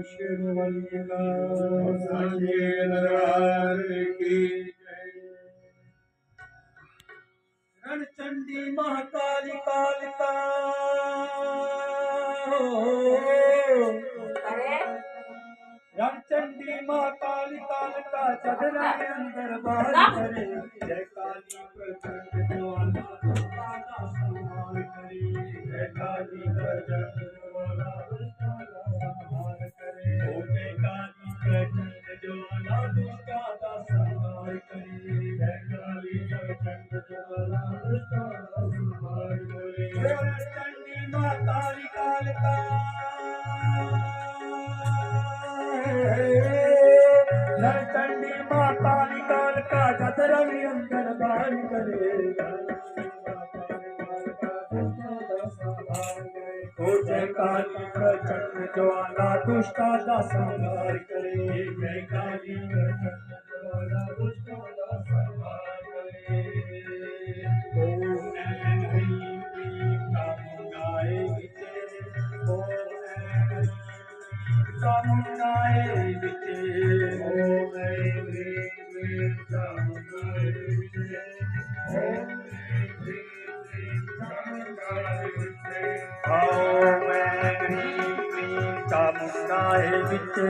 शिवलिंगा साचे दरबार की जय। रणचंडी महाकाली कालिका रणचंडी महाकाली कालिका चदरा के अंदर बाहर करे जय काली प्रचंड ज्वाला दुष्टाला संहार करे जय काली प्रचंड ज्वाला दुष्टाला संहार करे ओ जय काली प्रचंड ज्वाला दुष्टाला संहार करे जय काली प्रचंड ज्वाला दुष्टाला संहार करे रणचंडी महाकाली कालिका रणचंडी महाकाली कालिका चतरा के अंदर बाहर करे ओ जय काली प्रचंड ज्वाला दुष्टाला संहार करे जय काली प्रचंड ज्वाला दुष्टाला संहार करे ओम ऐं ह्रीं क्लीं चामुंडाय विचे ओम चामुंडाय विचे ओम ऐं ह्रीं क्लीं चामुंडाय विचे ओम ऐं ह्रीं क्लीं चामुंडाय विचे ओम ऐं ह्रीं क्लीं चामुंडाय विचे।